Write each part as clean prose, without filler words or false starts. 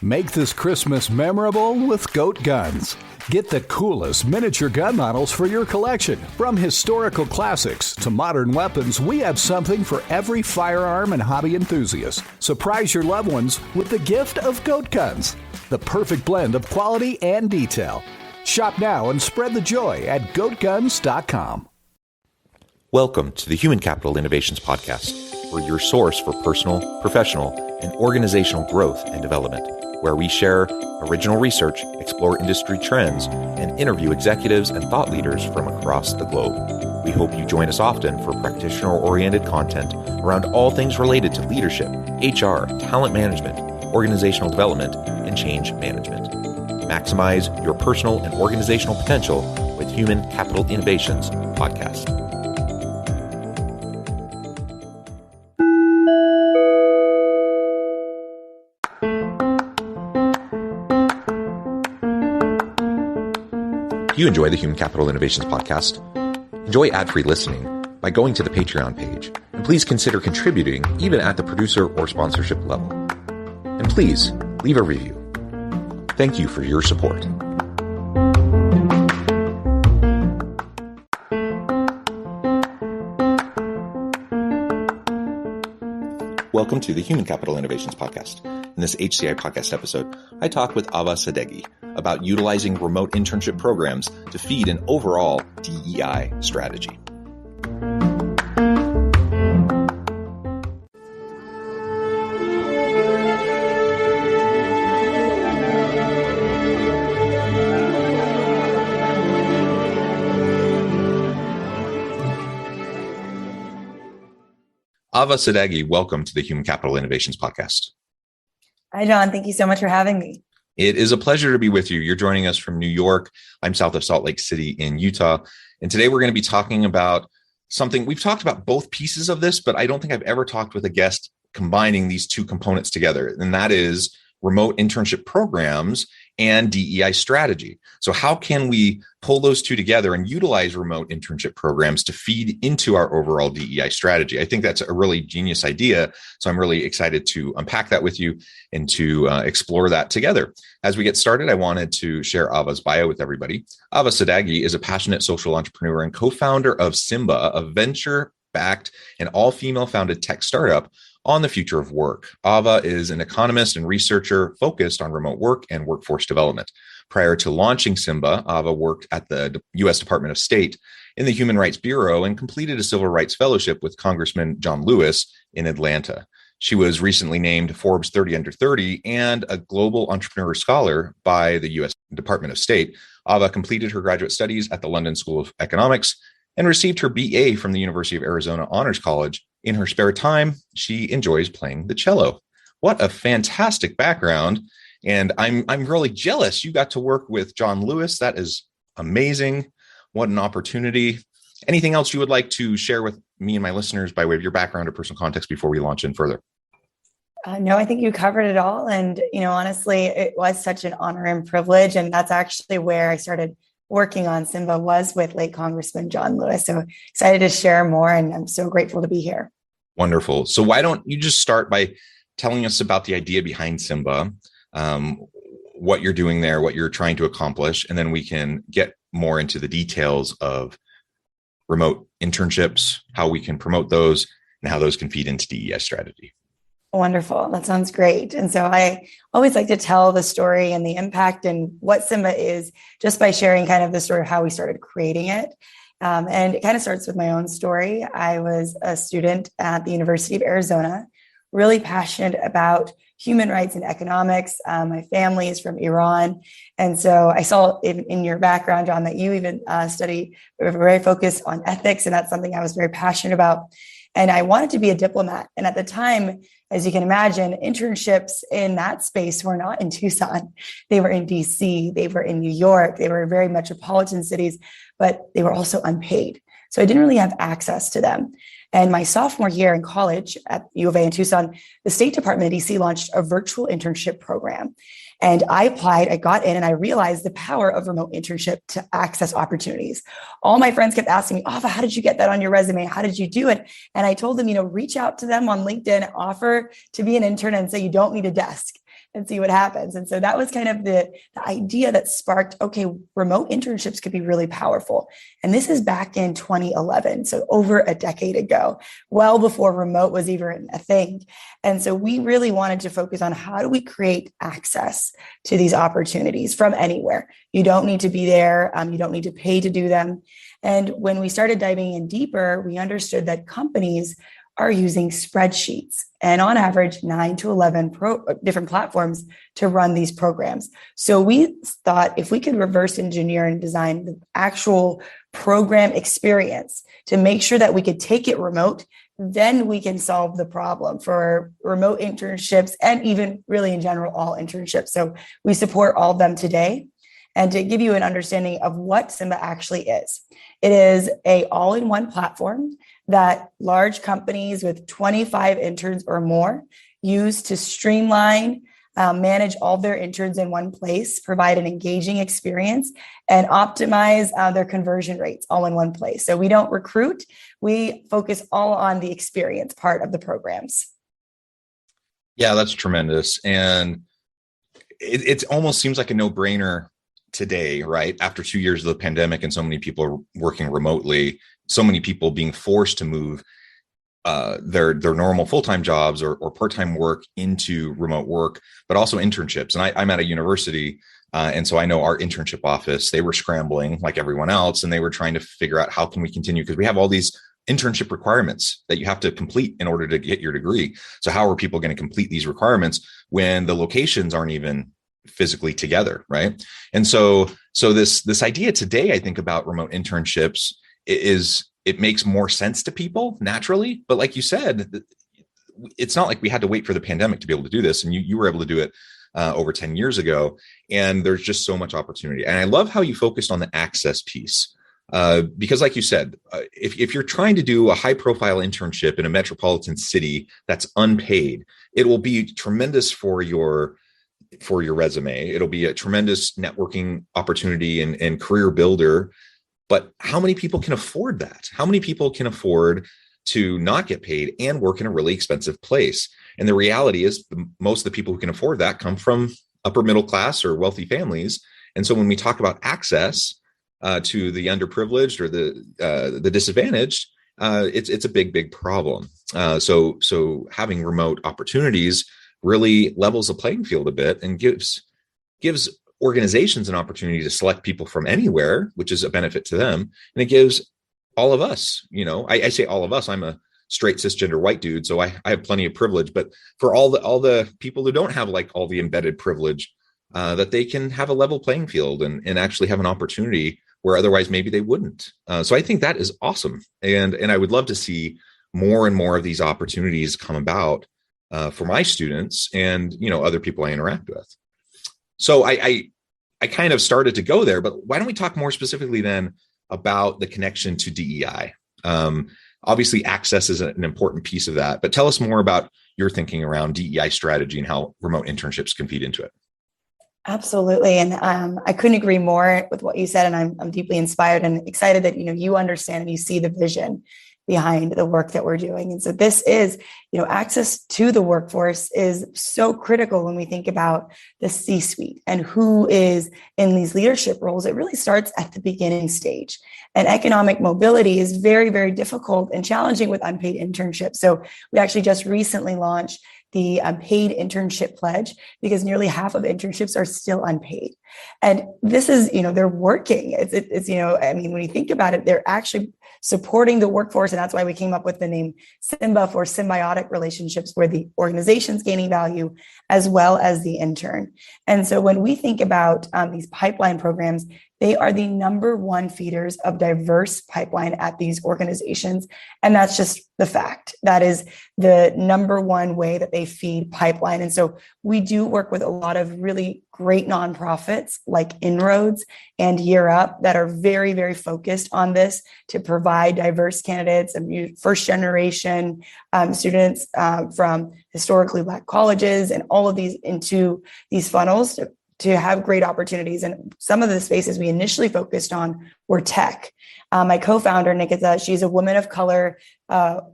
Make this Christmas memorable with Goat Guns. Get the coolest miniature gun models for your collection. From historical classics to modern weapons, we have something for every firearm and hobby enthusiast. Surprise your loved ones with the gift of Goat Guns, the perfect blend of quality and detail. Shop now and spread the joy at goatguns.com. Welcome to the Human Capital Innovations Podcast. We're your source for personal, professional, and organizational growth and development, where we share original research, explore industry trends, and interview executives and thought leaders from across the globe. We hope you join us often for practitioner-oriented content around all things related to leadership, HR, talent management, organizational development, and change management. Maximize your personal and organizational potential with Human Capital Innovations Podcast. If you enjoy the Human Capital Innovations Podcast, enjoy ad-free listening by going to the Patreon page, and please consider contributing even at the producer or sponsorship level. And please leave a review. Thank you for your support. Welcome to the Human Capital Innovations Podcast. In this HCI Podcast episode, I talk with Ahva Sadeghi about utilizing remote internship programs to feed an overall DEI strategy. Ahva Sadeghi, welcome to the Human Capital Innovations Podcast. Hi, John. Thank you so much for having me. It is a pleasure to be with you. You're joining us from New York. I'm south of Salt Lake City in Utah. And today we're going to be talking about something. We've talked about both pieces of this, but I don't think I've ever talked with a guest combining these two components together. And that is remote internship programs and DEI strategy. So how can we pull those two together and utilize remote internship programs to feed into our overall DEI strategy? I think that's a really genius idea. So I'm really excited to unpack that with you and to explore that together. As we get started, I wanted to share Ahva's bio with everybody. Ahva Sadeghi is a passionate social entrepreneur and co-founder of Simba, a venture-backed and all-female founded tech startup on the future of work. Ahva is an economist and researcher focused on remote work and workforce development. Prior to launching Simba, Ahva worked at the U.S. Department of State in the Human Rights Bureau and completed a civil rights fellowship with Congressman John Lewis in Atlanta. She was recently named Forbes 30 Under 30 and a Global Entrepreneur Scholar by the U.S. Department of State. Ahva completed her graduate studies at the London School of Economics and received her BA from the University of Arizona Honors College. In her spare time, she enjoys playing the cello. What a fantastic background. And I'm really jealous you got to work with John Lewis. That is amazing. What an opportunity. Anything else you would like to share with me and my listeners by way of your background or personal context before we launch in further? No, I think you covered it all. And, honestly, it was such an honor and privilege. And that's actually where I started working on Simba, was with late Congressman John Lewis. So excited to share more. And I'm so grateful to be here. Wonderful. So why don't you just start by telling us about the idea behind Simba, what you're doing there, what you're trying to accomplish, and then we can get more into the details of remote internships, how we can promote those, and how those can feed into DEI strategy. Wonderful. That sounds great. And so I always like to tell the story and the impact and what Simba is just by sharing kind of the story of how we started creating it. And it kind of starts with my own story. I was a student at the University of Arizona, really passionate about human rights and economics. My family is from Iran. And so I saw in your background, John, that you even study, very focused on ethics. And that's something I was very passionate about. And I wanted to be a diplomat. And at the time, as you can imagine, internships in that space were not in Tucson. They were in DC, they were in New York, they were very metropolitan cities, but they were also unpaid. So I didn't really have access to them. And my sophomore year in college at U of A in Tucson, the State Department of DC launched a virtual internship program. And I applied, I got in, and I realized the power of remote internship to access opportunities. All my friends kept asking me, Ahva, how did you get that on your resume? How did you do it? And I told them, reach out to them on LinkedIn, offer to be an intern and say you don't need a desk. and see what happens. And so that was kind of the idea that sparked, okay, remote internships could be really powerful. And this is back in 2011, so over a decade ago, well before remote was even a thing. And so we really wanted to focus on how do we create access to these opportunities from anywhere. You don't need to be there. You don't need to pay to do them. And when we started diving in deeper, we understood that companies are using spreadsheets and on average 9 to 11 different platforms to run these programs. So we thought if we could reverse engineer and design the actual program experience to make sure that we could take it remote, then we can solve the problem for remote internships and even really in general, all internships. So we support all of them today. And to give you an understanding of what SPHRa actually is, it is a all-in-one platform that large companies with 25 interns or more use to streamline, manage all their interns in one place, provide an engaging experience, and optimize their conversion rates all in one place. So we don't recruit, we focus all on the experience part of the programs. Yeah, that's tremendous. And it almost seems like a no-brainer today, right? After 2 years of the pandemic and so many people are working remotely, so many people being forced to move their normal full-time jobs or part-time work into remote work, but also internships. And I'm at a university. And so I know our internship office, they were scrambling like everyone else, and they were trying to figure out how can we continue, because we have all these internship requirements that you have to complete in order to get your degree. So how are people going to complete these requirements when the locations aren't even physically together, right? And so this idea today, I think, about remote internships is it makes more sense to people naturally. But like you said, it's not like we had to wait for the pandemic to be able to do this. And you were able to do it over 10 years ago. And there's just so much opportunity. And I love how you focused on the access piece. Because like you said, if you're trying to do a high profile internship in a metropolitan city that's unpaid, it will be tremendous for your resume. It'll be a tremendous networking opportunity and career builder. But how many people can afford that? How many people can afford to not get paid and work in a really expensive place? And the reality is most of the people who can afford that come from upper middle class or wealthy families. And so when we talk about access to the underprivileged or the disadvantaged, it's a big problem. So having remote opportunities really levels the playing field a bit and gives organizations an opportunity to select people from anywhere, which is a benefit to them. And it gives all of us, I say all of us, I'm a straight cisgender white dude, so I have plenty of privilege, but for all the people who don't have like all the embedded privilege, that they can have a level playing field and actually have an opportunity where otherwise maybe they wouldn't. So I think that is awesome. And I would love to see more and more of these opportunities come about for my students and, other people I interact with. So I kind of started to go there, but why don't we talk more specifically then about the connection to DEI? Obviously, access is an important piece of that, but tell us more about your thinking around DEI strategy and how remote internships can feed into it. Absolutely. And I couldn't agree more with what you said. And I'm deeply inspired and excited that, you understand and you see the vision behind the work that we're doing. And so this is, access to the workforce is so critical when we think about the C-suite and who is in these leadership roles. It really starts at the beginning stage. And economic mobility is very, very difficult and challenging with unpaid internships. So we actually just recently launched the paid internship pledge because nearly half of internships are still unpaid. And this is, they're working. It's when you think about it, they're actually supporting the workforce. And that's why we came up with the name SYMBA for symbiotic relationships, where the organization's gaining value as well as the intern. And so when we think about these pipeline programs, they are the number one feeders of diverse pipeline at these organizations. And that's just the fact. That is the number one way that they feed pipeline. And so we do work with a lot of really great nonprofits like Inroads and Year Up that are very, very focused on this to provide diverse candidates and first generation students from historically Black colleges and all of these into these funnels to to have great opportunities. And some of the spaces we initially focused on were tech. My co-founder, Nikita, she's a woman of color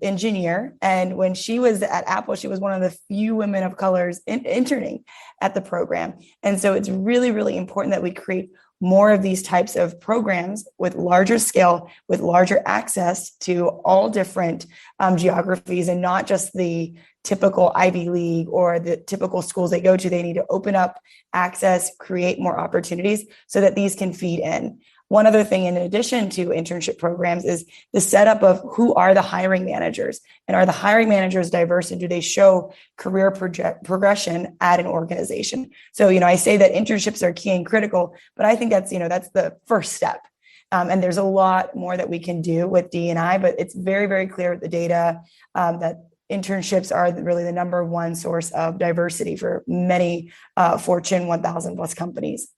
engineer. And when she was at Apple, she was one of the few women of colors interning at the program. And so it's really, really important that we create more of these types of programs with larger scale, with larger access to all different geographies, and not just the typical Ivy League or the typical schools they go to. They need to open up access, create more opportunities so that these can feed in. One other thing, in addition to internship programs, is the setup of who are the hiring managers, and are the hiring managers diverse, and do they show career progression at an organization? So, I say that internships are key and critical, but I think that's the first step. And there's a lot more that we can do with D&I, but it's very, very clear with the data that internships are really the number one source of diversity for many Fortune 1000 plus companies.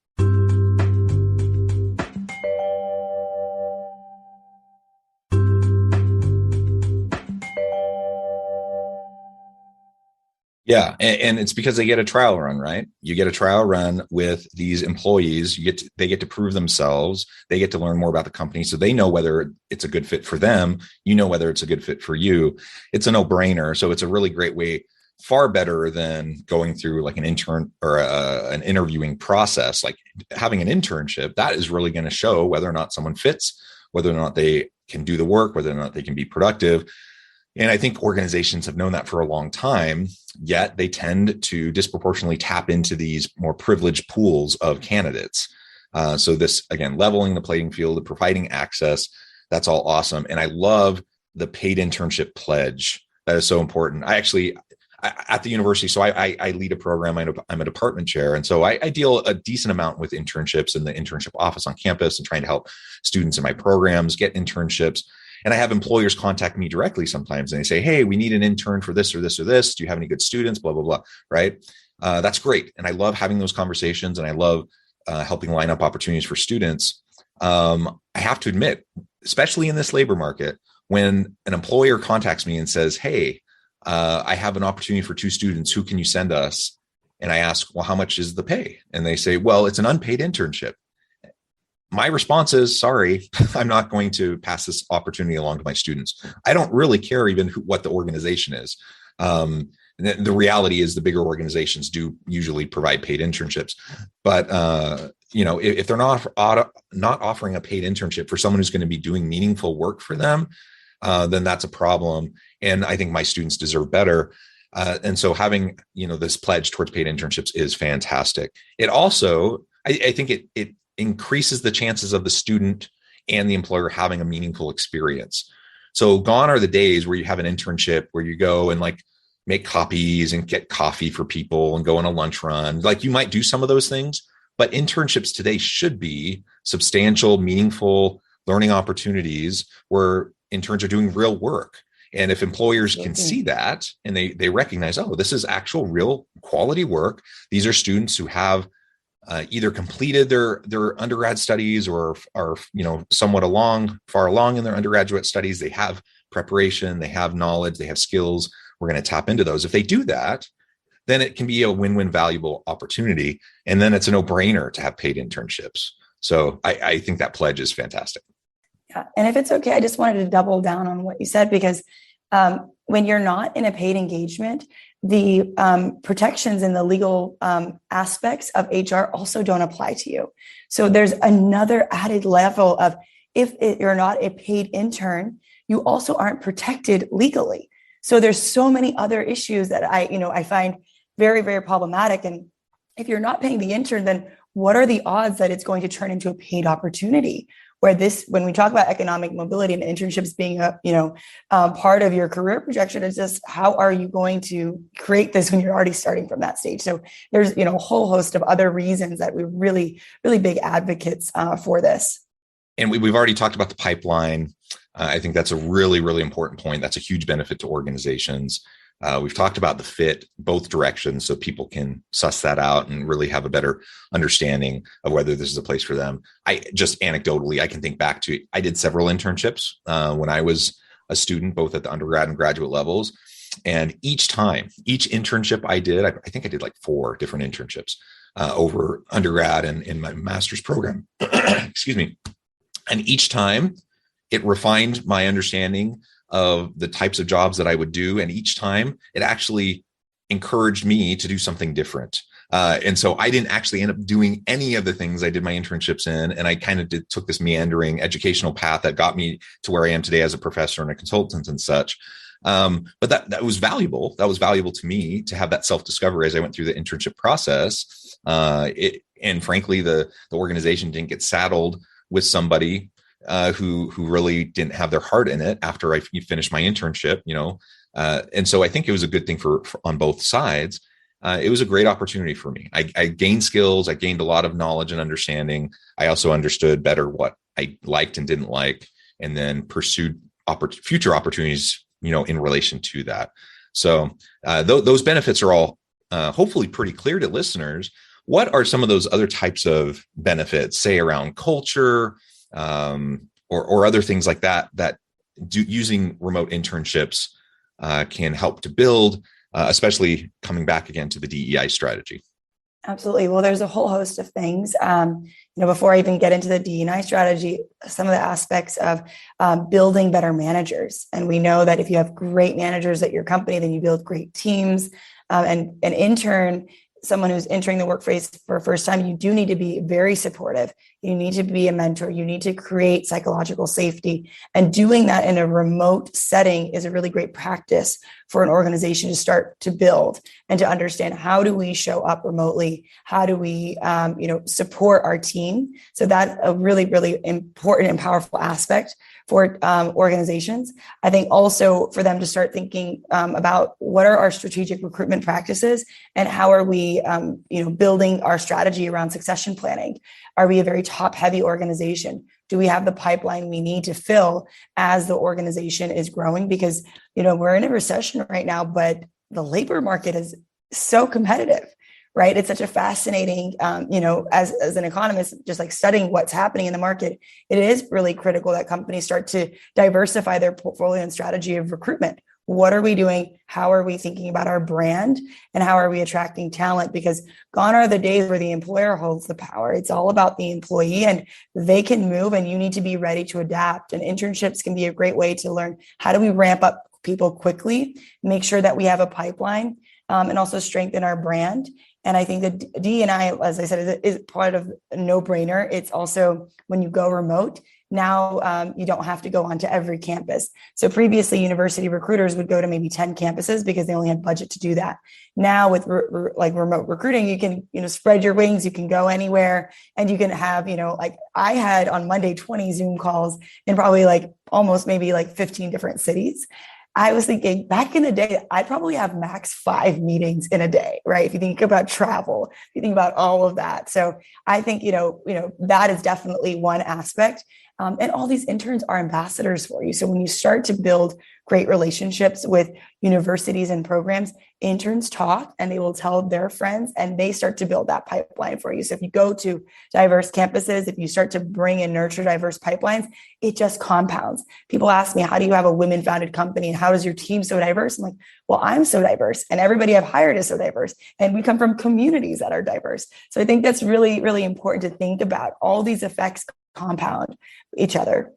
Yeah. And it's because they get a trial run, right? You get a trial run with these employees. They get to prove themselves. They get to learn more about the company. So they know whether it's a good fit for them. You know whether it's a good fit for you. It's a no-brainer. So it's a really great way, far better than going through like an intern or an interviewing process. Like having an internship, that is really going to show whether or not someone fits, whether or not they can do the work, whether or not they can be productive. And I think organizations have known that for a long time, yet they tend to disproportionately tap into these more privileged pools of candidates. So this, again, leveling the playing field, providing access, that's all awesome. And I love the paid internship pledge. That is so important. I at the university, so I lead a program. I'm a department chair. And so I deal a decent amount with internships in the internship office on campus and trying to help students in my programs get internships. And I have employers contact me directly sometimes, and they say, hey, we need an intern for this or this or this. Do you have any good students? Blah, blah, blah. Right. That's great. And I love having those conversations, and I love helping line up opportunities for students. I have to admit, especially in this labor market, when an employer contacts me and says, hey, I have an opportunity for 2 students. Who can you send us? And I ask, well, how much is the pay? And they say, well, it's an unpaid internship. My response is, sorry, I'm not going to pass this opportunity along to my students. I don't really care even what the organization is. The reality is the bigger organizations do usually provide paid internships. But, if they're not offering a paid internship for someone who's going to be doing meaningful work for them, then that's a problem. And I think my students deserve better. And so having, this pledge towards paid internships is fantastic. It also, I think it increases the chances of the student and the employer having a meaningful experience. So gone are the days where you have an internship where you go and like make copies and get coffee for people and go on a lunch run. Like you might do some of those things, but internships today should be substantial, meaningful learning opportunities where interns are doing real work. And if employers can see that and they recognize, oh, this is actual real quality work. These are students who have either completed their undergrad studies or are somewhat far along in their undergraduate studies. They have preparation, they have knowledge, they have skills. We're going to tap into those. If they do that, then it can be a win-win valuable opportunity. And then it's a no-brainer to have paid internships. So I think that pledge is fantastic. Yeah. And if it's okay, I just wanted to double down on what you said, because when you're not in a paid engagement, the protections and the legal aspects of HR also don't apply to you. So there's another added level of, if you're not a paid intern, you also aren't protected legally. So there's so many other issues that I find very, very problematic. And if you're not paying the intern, then what are the odds that it's going to turn into a paid opportunity? When we talk about economic mobility and internships being a part of your career projection, it's just, how are you going to create this when you're already starting from that stage? So there's a whole host of other reasons that we're really, really big advocates for this. And we've already talked about the pipeline. I think that's a really, really important point. That's a huge benefit to organizations. We've talked about the fit both directions so people can suss that out and really have a better understanding of whether this is a place for them. I just anecdotally, I can think back to, I did several internships when I was a student, both at the undergrad and graduate levels. And each internship I did, I think I did like 4 different internships over undergrad and in my master's program. Excuse me. And each time it refined my understanding of the types of jobs that I would do. And each time it actually encouraged me to do something different. And so I didn't actually end up doing any of the things I did my internships in. And I kind of took this meandering educational path that got me to where I am today as a professor and a consultant and such. But that was valuable. That was valuable to me to have that self-discovery as I went through the internship process. And frankly, the organization didn't get saddled with somebody who really didn't have their heart in it after I finished my internship, and so I think it was a good thing for on both sides. It was a great opportunity for me. I gained skills. I gained a lot of knowledge and understanding. I also understood better what I liked and didn't like, and then pursued future opportunities, in relation to that. So those benefits are all hopefully pretty clear to listeners. What are some of those other types of benefits, say around culture, or other things like that using remote internships can help to build, especially coming back again to the DEI strategy? Absolutely. Well, there's a whole host of things. Before I even get into the DEI strategy, some of the aspects of building better managers. And we know that if you have great managers at your company, then you build great teams. And an intern, someone who's entering the workplace for the first time, you do need to be very supportive. You need to be a mentor. You need to create psychological safety. And doing that in a remote setting is a really great practice for an organization to start to build and to understand, how do we show up remotely? How do we, support our team? So that's a really, really important and powerful aspect for organizations. I think also for them to start thinking about what are our strategic recruitment practices and how are we, building our strategy around succession planning. Are we a very top-heavy organization? Do we have the pipeline we need to fill as the organization is growing? Because, we're in a recession right now, but the labor market is so competitive, right? It's such a fascinating, as an economist, just like studying what's happening in the market, it is really critical that companies start to diversify their portfolio and strategy of recruitment. What are we doing? How are we thinking about our brand? And how are we attracting talent? Because gone are the days where the employer holds the power. It's all about the employee, and they can move, and you need to be ready to adapt. And internships can be a great way to learn, how do we ramp up people quickly, make sure that we have a pipeline, and also strengthen our brand. And I think that D&I, as I said, is part of a no-brainer. It's also, when you go remote, now you don't have to go onto every campus. So previously, university recruiters would go to maybe 10 campuses because they only had budget to do that. Now with remote recruiting, you can spread your wings. You can go anywhere, and you can have like I had on Monday 20 Zoom calls in probably almost maybe 15 different cities. I was thinking back in the day, I'd probably have max 5 meetings in a day, right? If you think about travel, if you think about all of that. So I think, that is definitely one aspect. And all these interns are ambassadors for you. So when you start to build great relationships with universities and programs, interns talk and they will tell their friends, and they start to build that pipeline for you. So if you go to diverse campuses, if you start to bring and nurture diverse pipelines, it just compounds. People ask me, how do you have a women-founded company? And how is your team so diverse? I'm like, well, I'm so diverse, and everybody I've hired is so diverse. And we come from communities that are diverse. So I think that's really, really important to think about. All these effects compound each other.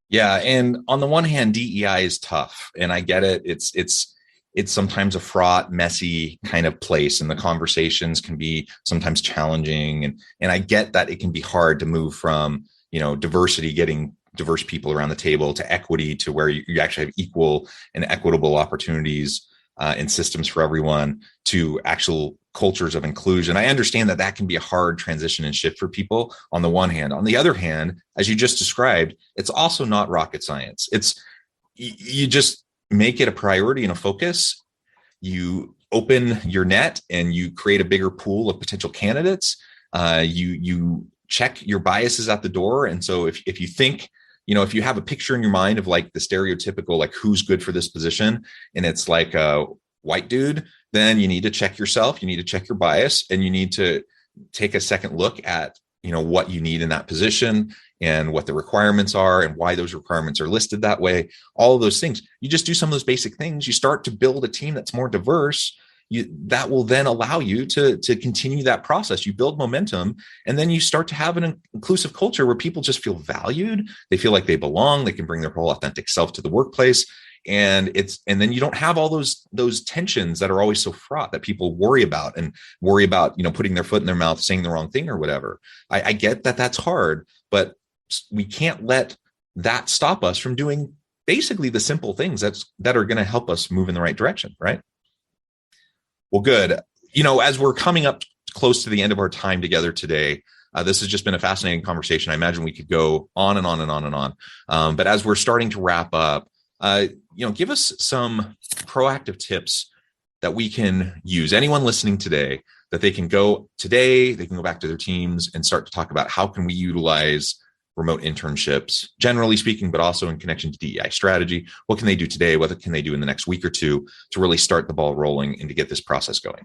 Yeah. And on the one hand, DEI is tough, and I get it. It's sometimes a fraught, messy kind of place, and the conversations can be sometimes challenging. And I get that it can be hard to move from, diversity, getting diverse people around the table, to equity, to where you actually have equal and equitable opportunities and systems for everyone, to actual cultures of inclusion. I understand that can be a hard transition and shift for people on the one hand. On the other hand, as you just described, it's also not rocket science. You just make it a priority and a focus. You open your net and you create a bigger pool of potential candidates. You check your biases at the door. And so if you think, if you have a picture in your mind of the stereotypical, who's good for this position, and it's like a white dude, then you need to check yourself, you need to check your bias, and you need to take a second look at, what you need in that position and what the requirements are and why those requirements are listed that way. All of those things. You just do some of those basic things. You start to build a team that's more diverse. That will then allow you to continue that process. You build momentum, and then you start to have an inclusive culture where people just feel valued. They feel like they belong. They can bring their whole authentic self to the workplace. And then you don't have all those tensions that are always so fraught that people worry about, putting their foot in their mouth, saying the wrong thing or whatever. I get that that's hard, but we can't let that stop us from doing basically the simple things that are going to help us move in the right direction, right? Well, good. As we're coming up close to the end of our time together today, this has just been a fascinating conversation. I imagine we could go on and on and on and on. But as we're starting to wrap up, give us some proactive tips that we can use. Anyone listening today, that they can go back to their teams and start to talk about how can we utilize remote internships, generally speaking, but also in connection to DEI strategy. What can they do today? What can they do in the next week or two to really start the ball rolling and to get this process going?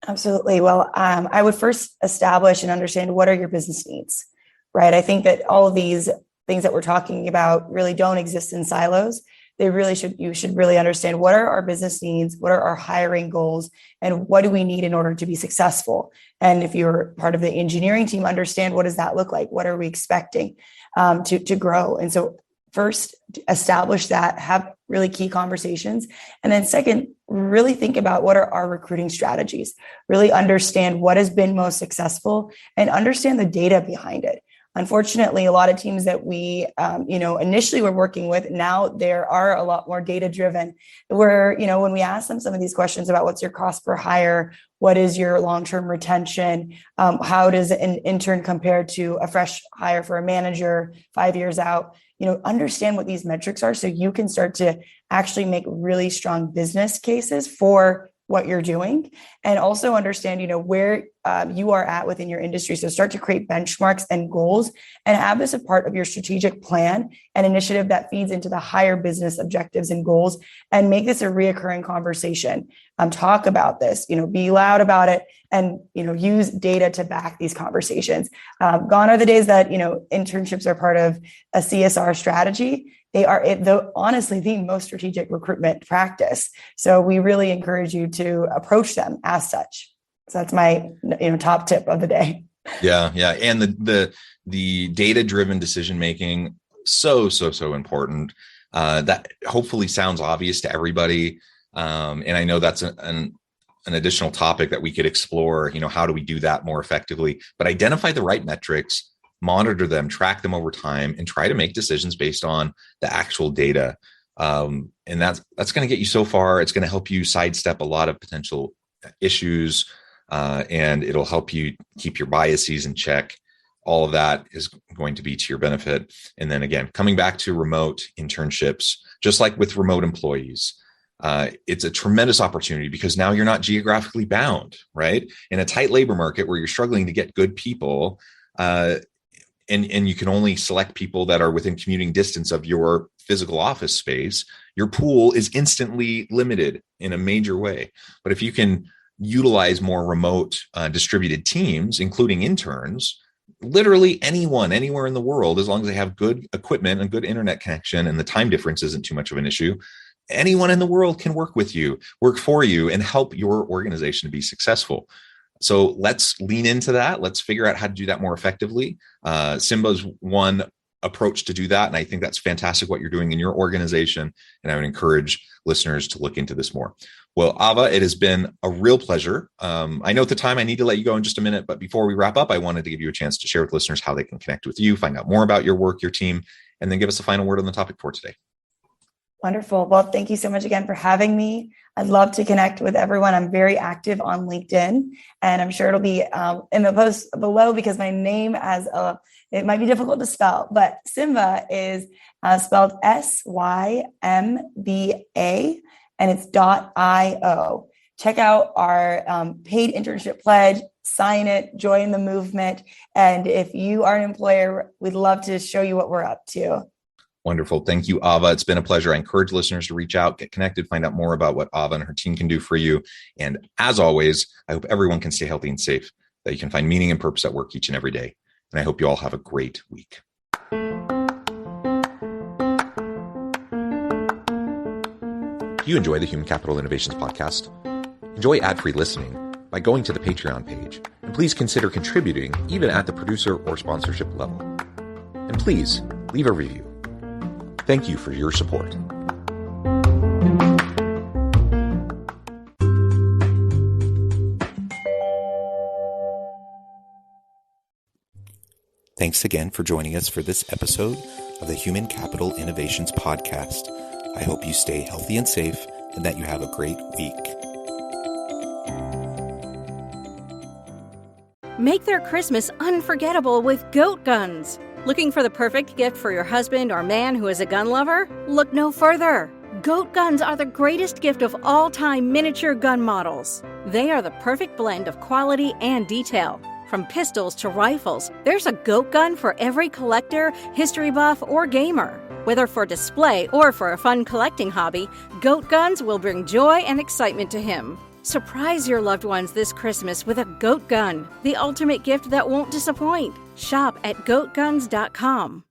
Absolutely. Well, I would first establish and understand what are your business needs, right? I think that all of these things that we're talking about really don't exist in silos. You should really understand what are our business needs, what are our hiring goals, and what do we need in order to be successful. And if you're part of the engineering team, understand what does that look like? What are we expecting to grow? And so first, establish that, have really key conversations. And then second, really think about what are our recruiting strategies, really understand what has been most successful and understand the data behind it. Unfortunately, a lot of teams that we, initially were working with, now there are a lot more data driven where, when we ask them some of these questions about what's your cost per hire, what is your long-term retention, how does an intern compare to a fresh hire for a manager 5 years out, understand what these metrics are so you can start to actually make really strong business cases for what you're doing, and also understand, where you are at within your industry. So start to create benchmarks and goals and have this a part of your strategic plan and initiative that feeds into the higher business objectives and goals, and make this a reoccurring conversation. Talk about this, be loud about it, and, use data to back these conversations. Gone are the days that, internships are part of a CSR strategy. They are honestly the most strategic recruitment practice. So we really encourage you to approach them as such. So that's my top tip of the day. Yeah. And the data-driven decision making, so important. That hopefully sounds obvious to everybody. And I know that's an additional topic that we could explore. How do we do that more effectively? But identify the right metrics, monitor them, track them over time, and try to make decisions based on the actual data. And that's going to get you so far. It's going to help you sidestep a lot of potential issues, and it'll help you keep your biases in check. All of that is going to be to your benefit. And then again, coming back to remote internships, just like with remote employees, it's a tremendous opportunity because now you're not geographically bound, right? In a tight labor market where you're struggling to get good people, and you can only select people that are within commuting distance of your physical office space, your pool is instantly limited in a major way. But if you can utilize more remote distributed teams, including interns, literally anyone, anywhere in the world, as long as they have good equipment and good internet connection and the time difference isn't too much of an issue, anyone in the world can work with you, work for you, and help your organization to be successful. So let's lean into that. Let's figure out how to do that more effectively. Simba's one approach to do that. And I think that's fantastic what you're doing in your organization. And I would encourage listeners to look into this more. Well, Ahva, it has been a real pleasure. I know at the time I need to let you go in just a minute, but before we wrap up, I wanted to give you a chance to share with listeners how they can connect with you, find out more about your work, your team, and then give us a final word on the topic for today. Wonderful. Well, thank you so much again for having me. I'd love to connect with everyone. I'm very active on LinkedIn, and I'm sure it'll be in the post below because my name it might be difficult to spell, but Simba is spelled SYMBA, and it's .io. Check out our paid internship pledge, sign it, join the movement. And if you are an employer, we'd love to show you what we're up to. Wonderful. Thank you, Ahva. It's been a pleasure. I encourage listeners to reach out, get connected, find out more about what Ahva and her team can do for you. And as always, I hope everyone can stay healthy and safe. that you can find meaning and purpose at work each and every day. And I hope you all have a great week. Do you enjoy the Human Capital Innovations podcast? Enjoy ad-free listening by going to the Patreon page, and please consider contributing even at the producer or sponsorship level. And please leave a review. Thank you for your support. Thanks again for joining us for this episode of the Human Capital Innovations podcast. I hope you stay healthy and safe and that you have a great week. Make their Christmas unforgettable with goat guns. Looking for the perfect gift for your husband or man who is a gun lover? Look no further. Goat guns are the greatest gift of all time miniature gun models. They are the perfect blend of quality and detail. From pistols to rifles, there's a goat gun for every collector, history buff, or gamer. Whether for display or for a fun collecting hobby, goat guns will bring joy and excitement to him. Surprise your loved ones this Christmas with a goat gun, the ultimate gift that won't disappoint. Shop at goatguns.com.